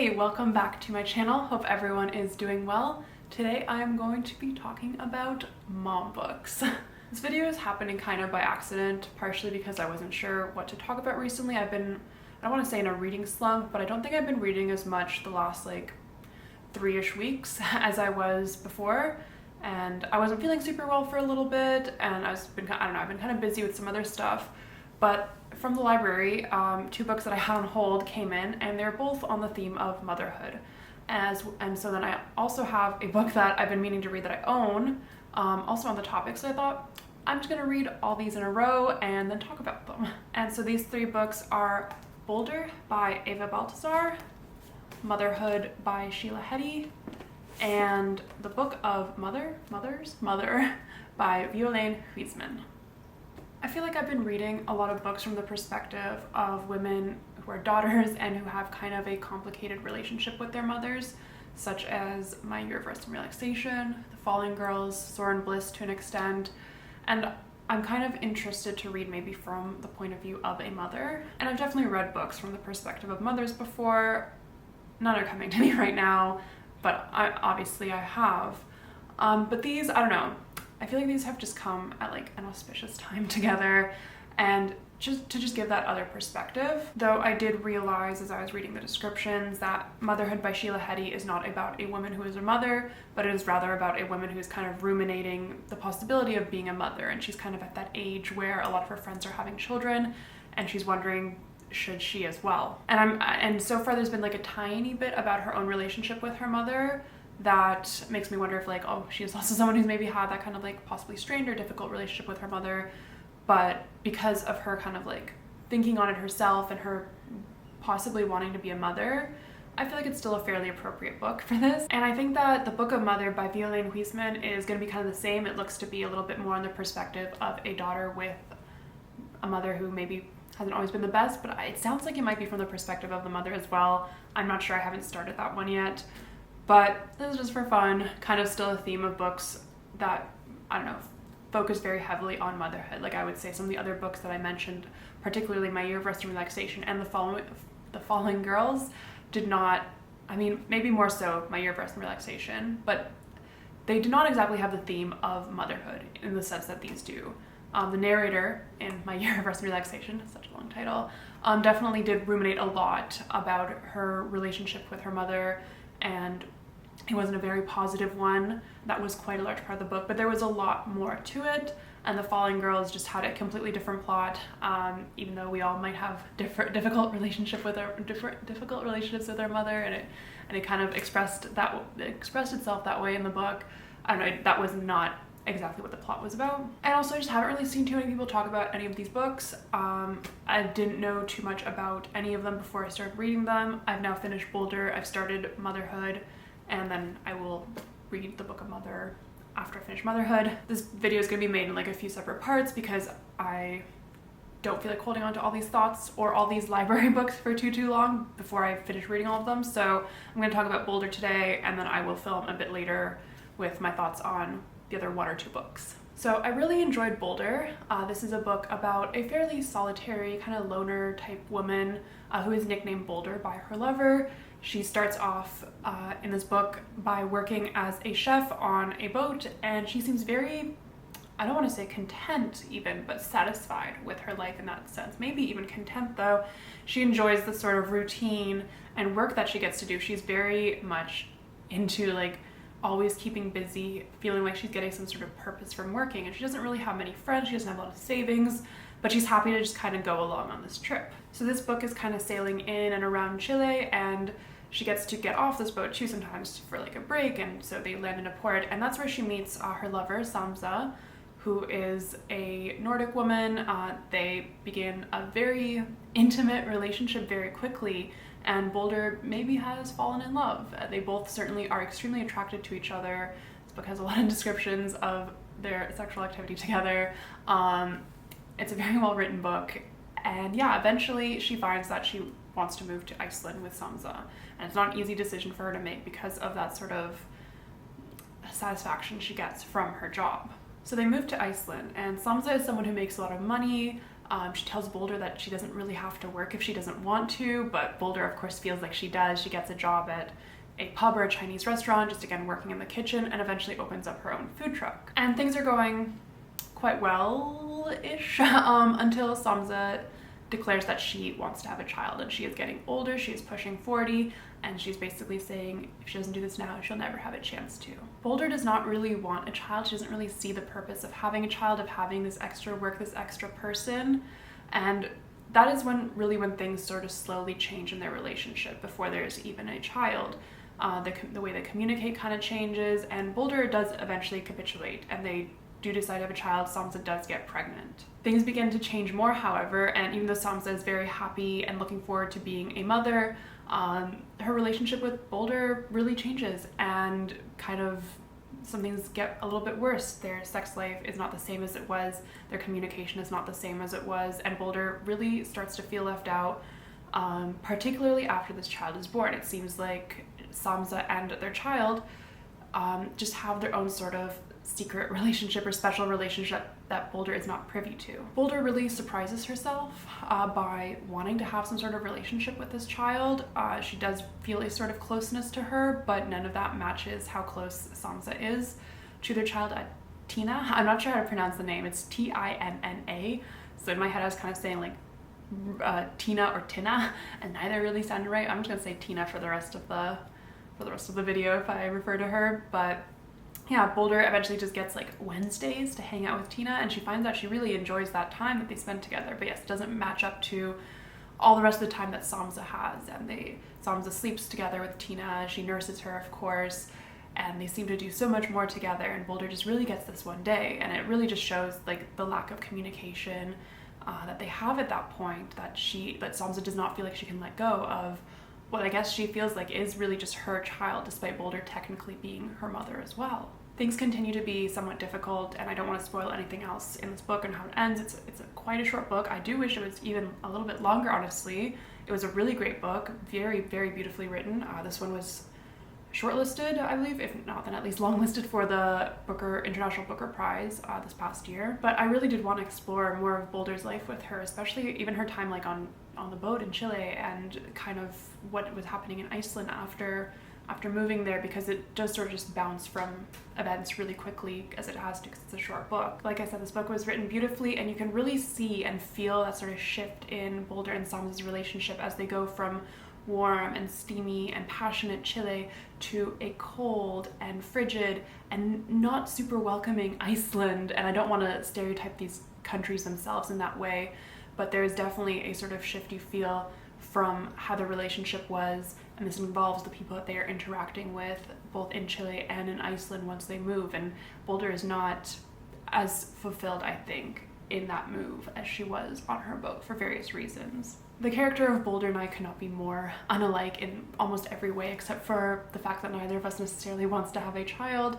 Hey, welcome back to my channel. Hope everyone is doing well. Today I'm going to be talking about mom books. This video is happening kind of by accident, partially because I wasn't sure what to talk about recently. I don't want to say in a reading slump, but I don't think I've been reading as much the last like 3-ish weeks as I was before. And I wasn't feeling super well for a little bit, and I've been kind of busy with some other stuff. But from the library, 2 books that I had on hold came in, and they're both on the theme of motherhood. And so then I also have a book that I've been meaning to read that I own, also on the topic. So I thought I'm just gonna read all these in a row and then talk about them. And so these 3 books are Bolder by Eva Baltazar, Motherhood by Sheila Heti, and the Book of Mother by Violaine Huisman. I feel like I've been reading a lot of books from the perspective of women who are daughters and who have kind of a complicated relationship with their mothers, such as My Year of Rest and Relaxation, The Falling Girls, Soren Bliss to an extent, and I'm kind of interested to read maybe from the point of view of a mother. And I've definitely read books from the perspective of mothers before. None are coming to me right now, but obviously I have. But these, I don't know, I feel like these have just come at like an auspicious time together, and just give that other perspective. Though I did realize as I was reading the descriptions that Motherhood by Sheila Heti is not about a woman who is a mother, but it is rather about a woman who is kind of ruminating the possibility of being a mother, and she's kind of at that age where a lot of her friends are having children, and she's wondering, should she as well? And so far there's been like a tiny bit about her own relationship with her mother that makes me wonder if like, oh, she is also someone who's maybe had that kind of like possibly strained or difficult relationship with her mother, but because of her kind of like thinking on it herself and her possibly wanting to be a mother, I feel like it's still a fairly appropriate book for this. And I think that the Book of Mother by Violaine Huisman is going to be kind of the same. It looks to be a little bit more on the perspective of a daughter with a mother who maybe hasn't always been the best, but it sounds like it might be from the perspective of the mother as well. I'm not sure, I haven't started that one yet. But this is just for fun, kind of still a theme of books that, I don't know, focus very heavily on motherhood. Like I would say some of the other books that I mentioned, particularly My Year of Rest and Relaxation and The Falling Girls, did not, I mean, maybe more so My Year of Rest and Relaxation, but they do not exactly have the theme of motherhood in the sense that these do. The narrator in My Year of Rest and Relaxation, such a long title, definitely did ruminate a lot about her relationship with her mother, and it wasn't a very positive one. That was quite a large part of the book, but there was a lot more to it. And The Falling Girls just had a completely different plot, even though we all might have difficult relationships with our mother, and it kind of expressed itself that way in the book. I don't know, that was not exactly what the plot was about. And also I just haven't really seen too many people talk about any of these books. I didn't know too much about any of them before I started reading them. I've now finished Bolder, I've started Motherhood, and then I will read the Book of Mother after I finish Motherhood. This video is going to be made in like a few separate parts because I don't feel like holding on to all these thoughts or all these library books for too long before I finish reading all of them. So I'm going to talk about Bolder today, and then I will film a bit later with my thoughts on the other 1 or 2 books. So I really enjoyed Bolder. This is a book about a fairly solitary, kind of loner type woman who is nicknamed Bolder by her lover. She starts off in this book by working as a chef on a boat, and she seems very, I don't want to say content even, but satisfied with her life in that sense. Maybe even content though. She enjoys the sort of routine and work that she gets to do. She's very much into like always keeping busy, feeling like she's getting some sort of purpose from working, and she doesn't really have many friends, she doesn't have a lot of savings, but she's happy to just kind of go along on this trip. So this book is kind of sailing in and around Chile, and she gets to get off this boat too sometimes for like a break, and so they land in a port, and that's where she meets her lover, Samsa, who is a Nordic woman. They begin a very intimate relationship very quickly, and Bolder maybe has fallen in love. They both certainly are extremely attracted to each other. This book has a lot of descriptions of their sexual activity together. It's a very well written book, and yeah, eventually she finds that she wants to move to Iceland with Samsa, and it's not an easy decision for her to make because of that sort of satisfaction she gets from her job. So they move to Iceland, and Samsa is someone who makes a lot of money. She tells Boulder that she doesn't really have to work if she doesn't want to, but Boulder of course feels like she does. She gets a job at a pub or a Chinese restaurant, just again working in the kitchen, and eventually opens up her own food truck. And things are going quite well-ish until Samsa declares that she wants to have a child, and she is getting older. She is pushing 40, and she's basically saying if she doesn't do this now, she'll never have a chance to. Boulder does not really want a child. She doesn't really see the purpose of having a child, of having this extra work, this extra person, and that is when things sort of slowly change in their relationship before there's even a child. The way they communicate kind of changes, and Boulder does eventually capitulate, and they do decide to have a child. Samsa does get pregnant. Things begin to change more, however, and even though Samsa is very happy and looking forward to being a mother, her relationship with Boulder really changes, and kind of some things get a little bit worse. Their sex life is not the same as it was, their communication is not the same as it was, and Boulder really starts to feel left out, particularly after this child is born. It seems like Samsa and their child just have their own sort of secret relationship or special relationship that Boulder is not privy to. Boulder really surprises herself by wanting to have some sort of relationship with this child. She does feel a sort of closeness to her, but none of that matches how close Samsa is to their child, Tina. I'm not sure how to pronounce the name. It's Tinna. So in my head I was kind of saying like Tina or Tina, and neither really sounded right. I'm just gonna say Tina for the rest of the video if I refer to her. But yeah, Boulder eventually just gets like Wednesdays to hang out with Tina, and she finds out she really enjoys that time that they spend together. But yes, it doesn't match up to all the rest of the time that Samsa has, and Samsa sleeps together with Tina. She nurses her, of course, and they seem to do so much more together, and Boulder just really gets this one day, and it really just shows like the lack of communication that they have at that point, that Samsa does not feel like she can let go of what I guess she feels like is really just her child, despite Boulder technically being her mother as well. Things continue to be somewhat difficult, and I don't want to spoil anything else in this book and how it ends. It's quite a short book. I do wish it was even a little bit longer, honestly. It was a really great book, very, very beautifully written. This one was shortlisted, I believe, if not then at least longlisted for the International Booker Prize this past year. But I really did want to explore more of Boulder's life with her, especially even her time like on the boat in Chile, and kind of what was happening in Iceland after moving there, because it does sort of just bounce from events really quickly, as it has to, because it's a short book. Like I said, this book was written beautifully, and you can really see and feel that sort of shift in Boulder and Samsa's relationship as they go from warm and steamy and passionate Chile to a cold and frigid and not super welcoming Iceland. And I don't want to stereotype these countries themselves in that way, but there is definitely a sort of shift you feel from how the relationship was, and this involves the people that they are interacting with both in Chile and in Iceland once they move. And Boulder is not as fulfilled, I think, in that move as she was on her boat for various reasons. The character of Boulder and I could not be more unalike in almost every way, except for the fact that neither of us necessarily wants to have a child.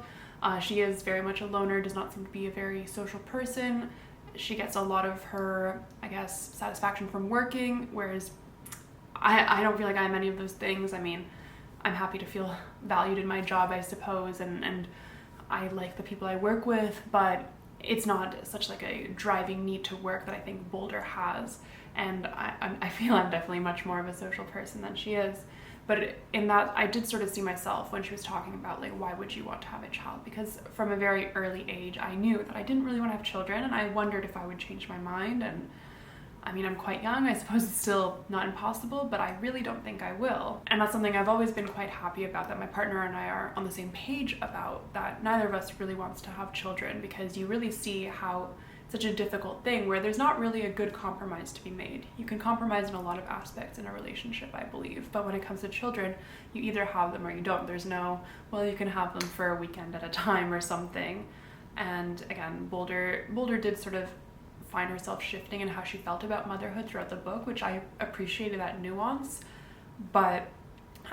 She is very much a loner, does not seem to be a very social person. She gets a lot of her, I guess, satisfaction from working, whereas I don't feel like I'm any of those things. I mean, I'm happy to feel valued in my job, I suppose, and I like the people I work with, but it's not such like a driving need to work that I think Boulder has. And I feel I'm definitely much more of a social person than she is. But in that, I did sort of see myself when she was talking about like, why would you want to have a child? Because from a very early age, I knew that I didn't really want to have children, and I wondered if I would change my mind. And I mean, I'm quite young. I suppose it's still not impossible, but I really don't think I will. And that's something I've always been quite happy about, that my partner and I are on the same page about, that neither of us really wants to have children, because you really see how such a difficult thing where there's not really a good compromise to be made. You can compromise in a lot of aspects in a relationship, I believe, but when it comes to children, you either have them or you don't. There's no, well, you can have them for a weekend at a time or something. And again, Boulder did sort of find herself shifting in how she felt about motherhood throughout the book, which I appreciated that nuance, but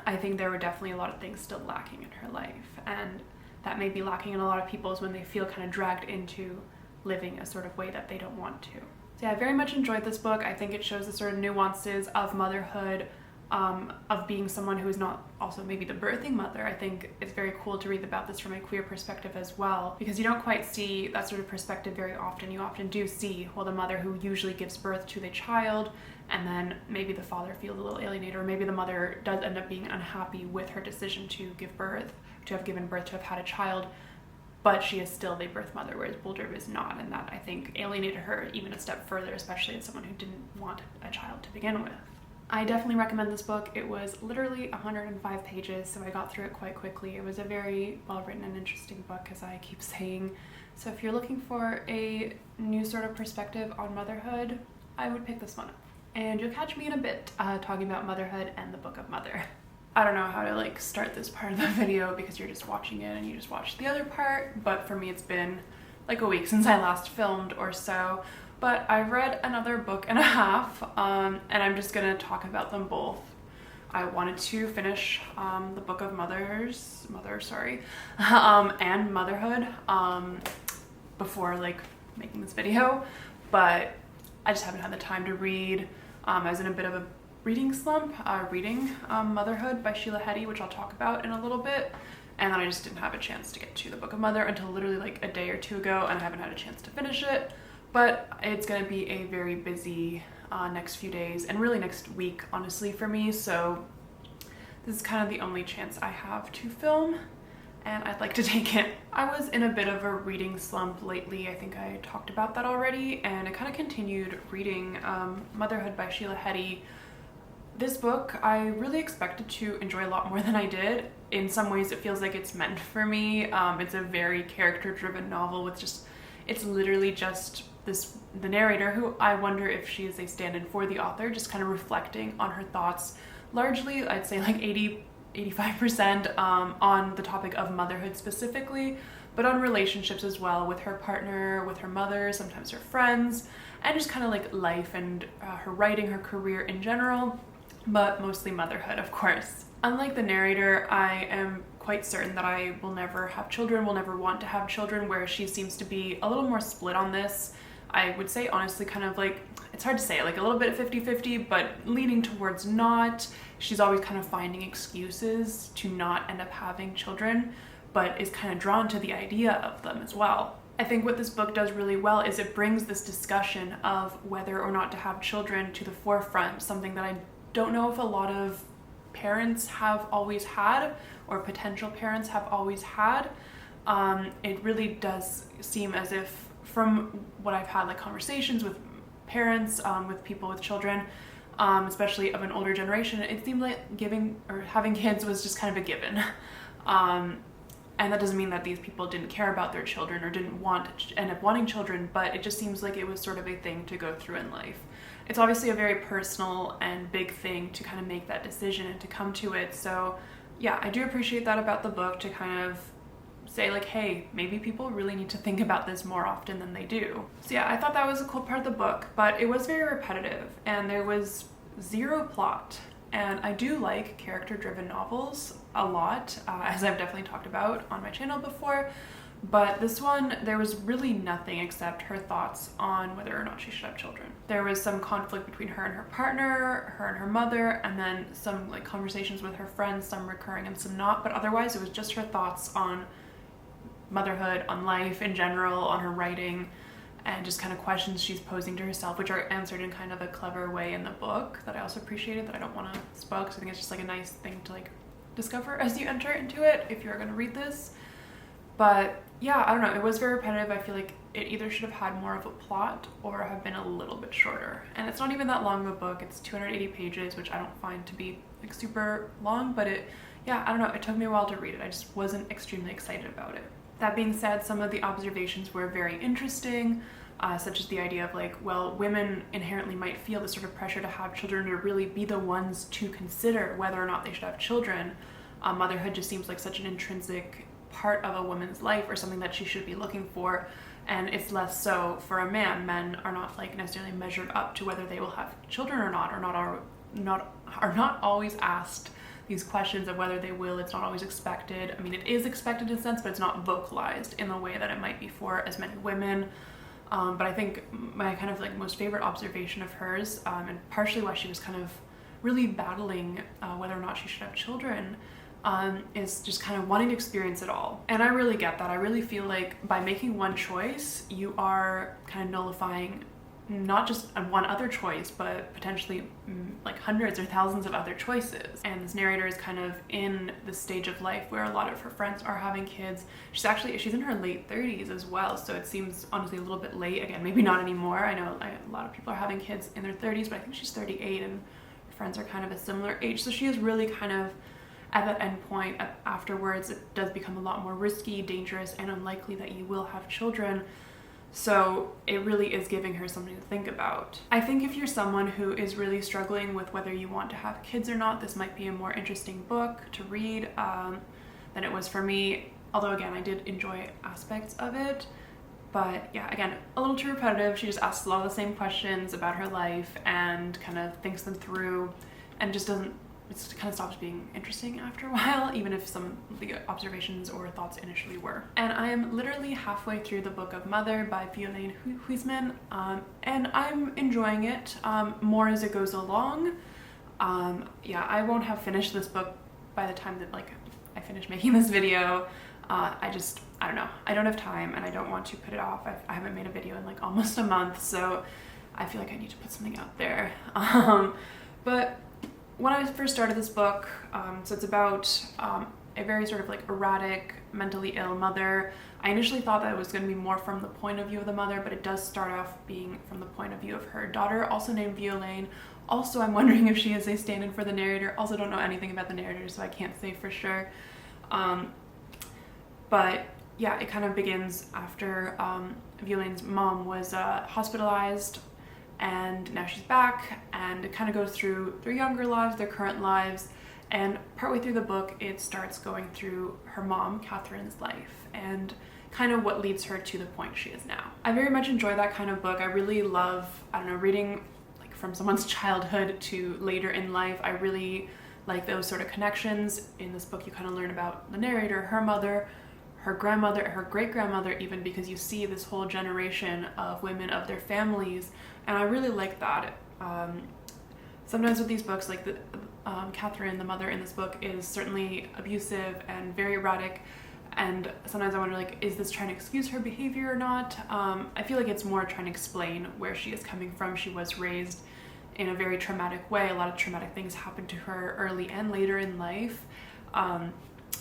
I think there were definitely a lot of things still lacking in her life, and that may be lacking in a lot of people's when they feel kind of dragged into living a sort of way that they don't want to. So yeah, I very much enjoyed this book. I think it shows the sort of nuances of motherhood of being someone who is not also maybe the birthing mother. I think it's very cool to read about this from a queer perspective as well, because you don't quite see that sort of perspective very often. You often do see, well, the mother who usually gives birth to the child, and then maybe the father feels a little alienated, or maybe the mother does end up being unhappy with her decision to give birth, to have given birth, to have had a child, but she is still the birth mother, whereas Boldrew is not, and that, I think, alienated her even a step further, especially as someone who didn't want a child to begin with. I definitely recommend this book. It was literally 105 pages, so I got through it quite quickly. It was a very well-written and interesting book, as I keep saying. So if you're looking for a new sort of perspective on motherhood, I would pick this one up. And you'll catch me in a bit talking about motherhood and the Book of Mother. I don't know how to like start this part of the video because you're just watching it and you just watched the other part, but for me it's been like a week since I last filmed or so. But I've read another book and a half, and I'm just gonna talk about them both. I wanted to finish the Book of Mother, and Motherhood before like making this video, but I just haven't had the time to read. I was in a bit of a reading slump, reading Motherhood by Sheila Heti, which I'll talk about in a little bit, and then I just didn't have a chance to get to the Book of Mother until literally like a day or two ago, and I haven't had a chance to finish it. But it's going to be a very busy next few days, and really next week, honestly, for me. So this is kind of the only chance I have to film, and I'd like to take it. I was in a bit of a reading slump lately. I think I talked about that already, and I kind of continued reading Motherhood by Sheila Heti. This book I really expected to enjoy a lot more than I did. In some ways it feels like it's meant for me. It's a very character-driven novel with just, it's literally just the narrator, who I wonder if she is a stand-in for the author, just kind of reflecting on her thoughts, largely I'd say like 85% on the topic of motherhood specifically, but on relationships as well, with her partner, with her mother, sometimes her friends, and just kind of like life and her writing, her career in general, but mostly motherhood, of course. Unlike the narrator, I am quite certain that I will never have children, will never want to have children, where she seems to be a little more split on this. I would say honestly kind of like, it's hard to say, like a little bit 50-50, but leaning towards not. She's always kind of finding excuses to not end up having children, but is kind of drawn to the idea of them as well. I think what this book does really well is it brings this discussion of whether or not to have children to the forefront, something that I don't know if a lot of parents have always had, or potential parents have always had. It really does seem as if, from what I've had like conversations with parents, with people with children, especially of an older generation, it seemed like giving or having kids was just kind of a given. And that doesn't mean that these people didn't care about their children or didn't end up wanting children, but it just seems like it was sort of a thing to go through in life. It's obviously a very personal and big thing to kind of make that decision and to come to it. So yeah, I do appreciate that about the book, to kind of say like, hey, maybe people really need to think about this more often than they do. So yeah, I thought that was a cool part of the book, but it was very repetitive and there was zero plot. And I do like character-driven novels a lot, as I've definitely talked about on my channel before. But this one, there was really nothing except her thoughts on whether or not she should have children. There was some conflict between her and her partner, her and her mother, and then some like conversations with her friends, some recurring and some not. But otherwise, it was just her thoughts on motherhood, on life in general, on her writing, and just kind of questions she's posing to herself, which are answered in kind of a clever way in the book that I also appreciated, that I don't want to spoil, because I think it's just like a nice thing to like discover as you enter into it if you're going to read this. But yeah, I don't know, it was very repetitive. I feel like it either should have had more of a plot or have been a little bit shorter. And it's not even that long of a book. It's 280 pages, which I don't find to be like super long, but yeah, I don't know, it took me a while to read it. I just wasn't extremely excited about it. That being said, some of the observations were very interesting, such as the idea of like, well, women inherently might feel this sort of pressure to have children, to really be the ones to consider whether or not they should have children. Motherhood just seems like such an intrinsic part of a woman's life, or something that she should be looking for, and it's less so for a man. Men are not like necessarily measured up to whether they will have children or not, are not always asked these questions of whether they will. It's not always expected. I mean, it is expected in a sense, but it's not vocalized in the way that it might be for as many women. But I think my kind of like most favorite observation of hers, and partially why she was kind of really battling whether or not she should have children, is just kind of wanting to experience it all. And I really get that. I really feel like by making one choice, you are kind of nullifying not just one other choice, but potentially like hundreds or thousands of other choices. And this narrator is kind of in the stage of life where a lot of her friends are having kids. She's in her late 30s as well, so it seems honestly a little bit late. Again, maybe not anymore. I know a lot of people are having kids in their 30s, but I think she's 38 and her friends are kind of a similar age. So she is really kind of at that end point. Afterwards, it does become a lot more risky, dangerous, and unlikely that you will have children. So it really is giving her something to think about. I think if you're someone who is really struggling with whether you want to have kids or not, this might be a more interesting book to read than it was for me. Although again, I did enjoy aspects of it. But yeah, again, a little too repetitive. She just asks a lot of the same questions about her life and kind of thinks them through and just doesn't, it kind of stops being interesting after a while, even if some of the observations or thoughts initially were. And I am literally halfway through the book of Mother by Violaine Huisman, and I'm enjoying it more as it goes along. Yeah, I won't have finished this book by the time that I finish making this video. I don't know. I don't have time and I don't want to put it off. I haven't made a video in like almost a month, so I feel like I need to put something out there. But when I first started this book, so it's about a very sort of like erratic, mentally ill mother. I initially thought that it was going to be more from the point of view of the mother, but it does start off being from the point of view of her daughter, also named Violaine. Also, I'm wondering if she is a stand-in for the narrator. Also don't know anything about the narrator, so I can't say for sure. But yeah, it kind of begins after Violaine's mom was hospitalized, and now she's back, and it kind of goes through their younger lives, their current lives, and partway through the book it starts going through her mom, Catherine's life, and kind of what leads her to the point she is now. I very much enjoy that kind of book. I really love, reading like from someone's childhood to later in life. I really like those sort of connections. In this book you kind of learn about the narrator, her mother, her grandmother, her great-grandmother even, because you see this whole generation of women, of their families, and I really like that. Sometimes with these books, like Catherine, the mother in this book, is certainly abusive and very erratic, and sometimes I wonder, like, is this trying to excuse her behavior or not? I feel like it's more trying to explain where she is coming from. She was raised in a very traumatic way. A lot of traumatic things happened to her early and later in life.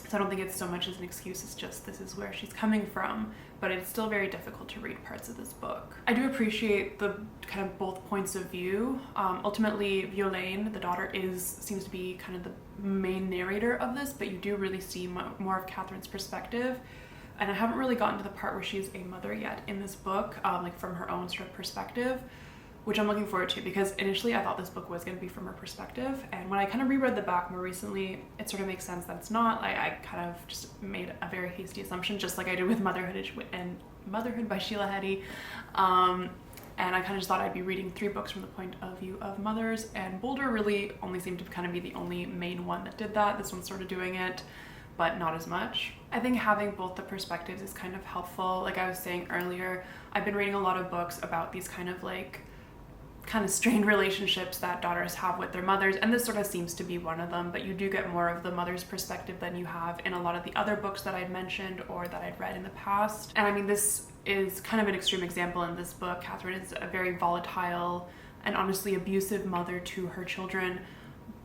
So I don't think it's so much as an excuse, it's just this is where she's coming from, but it's still very difficult to read parts of this book. I do appreciate the kind of both points of view. Ultimately, Violaine, the daughter, seems to be kind of the main narrator of this, but you do really see more of Catherine's perspective. And I haven't really gotten to the part where she's a mother yet in this book, like from her own sort of perspective, which I'm looking forward to, because initially I thought this book was going to be from her perspective, and when I kind of reread the back more recently, it sort of makes sense that it's not. I kind of just made a very hasty assumption, just like I did with Motherhood by Sheila Heti, and I kind of just thought I'd be reading 3 books from the point of view of mothers, and Boulder really only seemed to kind of be the only main one that did that. This one's sort of doing it, but not as much. I think having both the perspectives is kind of helpful. Like I was saying earlier, I've been reading a lot of books about these kind of strained relationships that daughters have with their mothers, and this sort of seems to be one of them, but you do get more of the mother's perspective than you have in a lot of the other books that I'd mentioned or that I'd read in the past. And I mean, this is kind of an extreme example in this book. Catherine is a very volatile and honestly abusive mother to her children,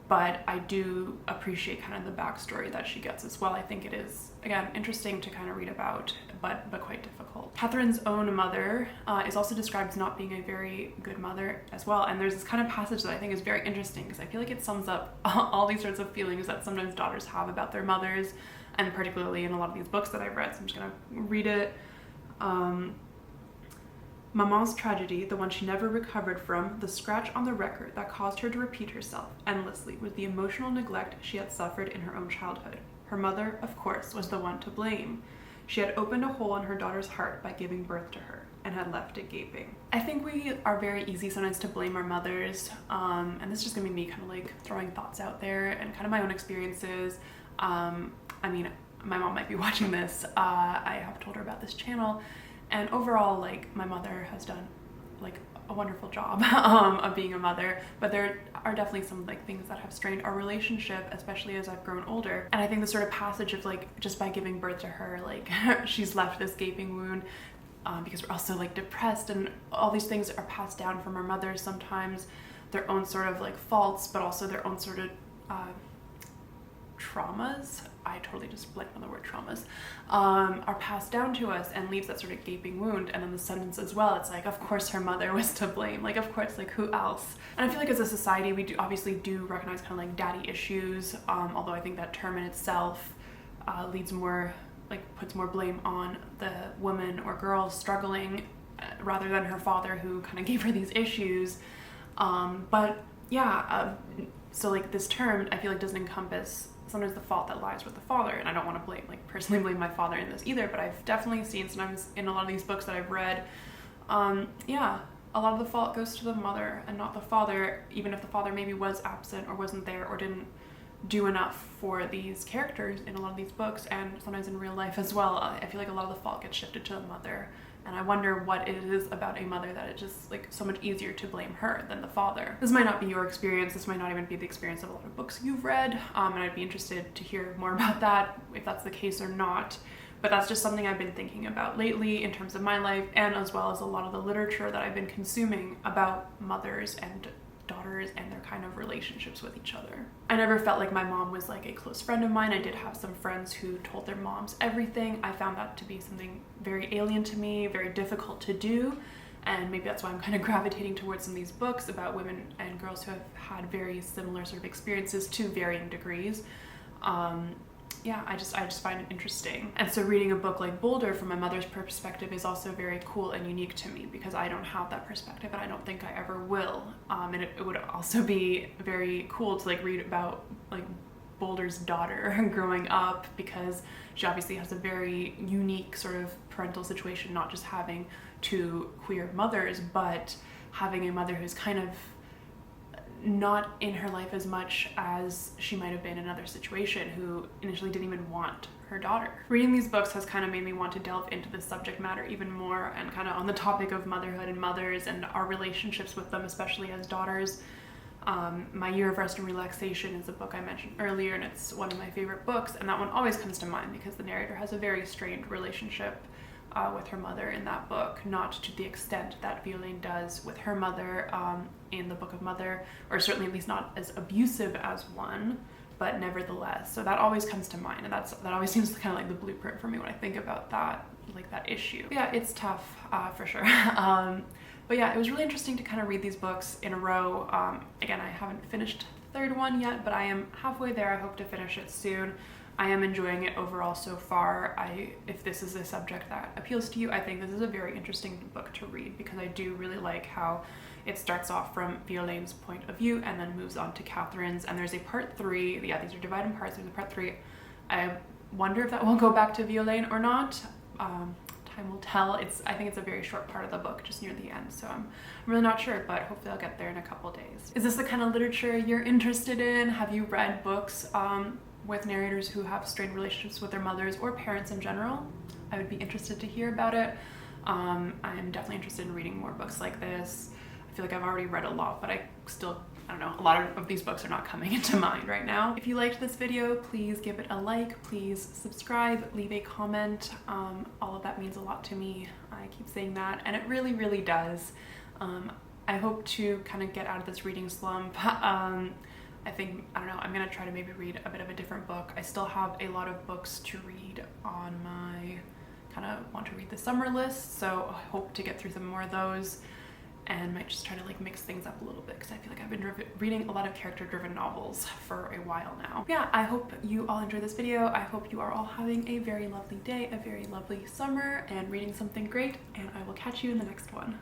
but I do appreciate kind of the backstory that she gets as well. I think it is, again, interesting to kind of read about, but quite difficult. Catherine's own mother is also described as not being a very good mother as well, and there's this kind of passage that I think is very interesting, because I feel like it sums up all these sorts of feelings that sometimes daughters have about their mothers, and particularly in a lot of these books that I've read, so I'm just gonna read it. Maman's tragedy, the one she never recovered from, the scratch on the record that caused her to repeat herself endlessly, was the emotional neglect she had suffered in her own childhood. Her mother, of course, was the one to blame. She had opened a hole in her daughter's heart by giving birth to her, and had left it gaping. I think we are very easy sometimes to blame our mothers, and this is just gonna be me kind of like throwing thoughts out there and kind of my own experiences. I mean, my mom might be watching this. I have told her about this channel. And overall, like, my mother has done like a wonderful job of being a mother, but there are definitely some like things that have strained our relationship, especially as I've grown older. And I think the sort of passage of like, just by giving birth to her, like she's left this gaping wound, because we're also like depressed, and all these things are passed down from our mothers, sometimes their own sort of like faults, but also their own sort of traumas. I totally just blanked on the word traumas, are passed down to us and leaves that sort of gaping wound. And then the sentence as well, it's like, of course her mother was to blame, like of course, like who else? And I feel like as a society we do obviously recognize kind of like daddy issues, although I think that term in itself leads more, like puts more blame on the woman or girl struggling rather than her father who kind of gave her these issues. But yeah, so like this term I feel like doesn't encompass sometimes the fault that lies with the father, and I don't want to personally blame my father in this either, but I've definitely seen sometimes in a lot of these books that I've read, yeah, a lot of the fault goes to the mother and not the father, even if the father maybe was absent or wasn't there or didn't do enough for these characters in a lot of these books, and sometimes in real life as well. I feel like a lot of the fault gets shifted to the mother, and I wonder what it is about a mother that it's just like so much easier to blame her than the father. This might not be your experience, this might not even be the experience of a lot of books you've read, and I'd be interested to hear more about that, if that's the case or not. But that's just something I've been thinking about lately in terms of my life, and as well as a lot of the literature that I've been consuming about mothers and daughters and their kind of relationships with each other. I never felt like my mom was like a close friend of mine. I did have some friends who told their moms everything. I found that to be something very alien to me, very difficult to do, and maybe that's why I'm kind of gravitating towards some of these books about women and girls who have had very similar sort of experiences to varying degrees. Yeah, I just find it interesting. And so reading a book like Boulder from my mother's perspective is also very cool and unique to me, because I don't have that perspective and I don't think I ever will. And it would also be very cool to like read about like Boulder's daughter growing up, because she obviously has a very unique sort of parental situation, not just having two queer mothers, but having a mother who's kind of not in her life as much as she might have been in another situation, who initially didn't even want her daughter. Reading these books has kind of made me want to delve into the subject matter even more, and kind of on the topic of motherhood and mothers and our relationships with them, especially as daughters. My Year of Rest and Relaxation is a book I mentioned earlier, and it's one of my favorite books, and that one always comes to mind because the narrator has a very strained relationship with her mother in that book, not to the extent that Violaine does with her mother in the Book of Mother, or certainly at least not as abusive as one, but nevertheless. So that always comes to mind, and that always seems kind of like the blueprint for me when I think about that, like that issue. Yeah, it's tough for sure. But yeah, it was really interesting to kind of read these books in a row. Again, I haven't finished the third one yet, but I am halfway there. I hope to finish it soon. I am enjoying it overall so far. If this is a subject that appeals to you, I think this is a very interesting book to read, because I do really like how it starts off from Violaine's point of view and then moves on to Catherine's, and there's a part 3. Yeah, these are divided in parts. There's a part 3. I wonder if that will go back to Violaine or not. Time will tell. I think it's a very short part of the book, just near the end, so I'm really not sure, but hopefully I'll get there in a couple days. Is this the kind of literature you're interested in? Have you read books with narrators who have strained relationships with their mothers or parents in general? I would be interested to hear about it. I'm definitely interested in reading more books like this. I feel like I've already read a lot, but I don't know, a lot of these books are not coming into mind right now. If you liked this video, please give it a like, please subscribe, leave a comment. All of that means a lot to me. I keep saying that, and it really, really does. I hope to kind of get out of this reading slump. I think, I don't know, I'm gonna try to maybe read a bit of a different book. I still have a lot of books to read on my kind of want to read the summer list, so I hope to get through some more of those, and might just try to like mix things up a little bit, because I feel like I've been reading a lot of character-driven novels for a while now. Yeah, I hope you all enjoyed this video. I hope you are all having a very lovely day, a very lovely summer, and reading something great, and I will catch you in the next one.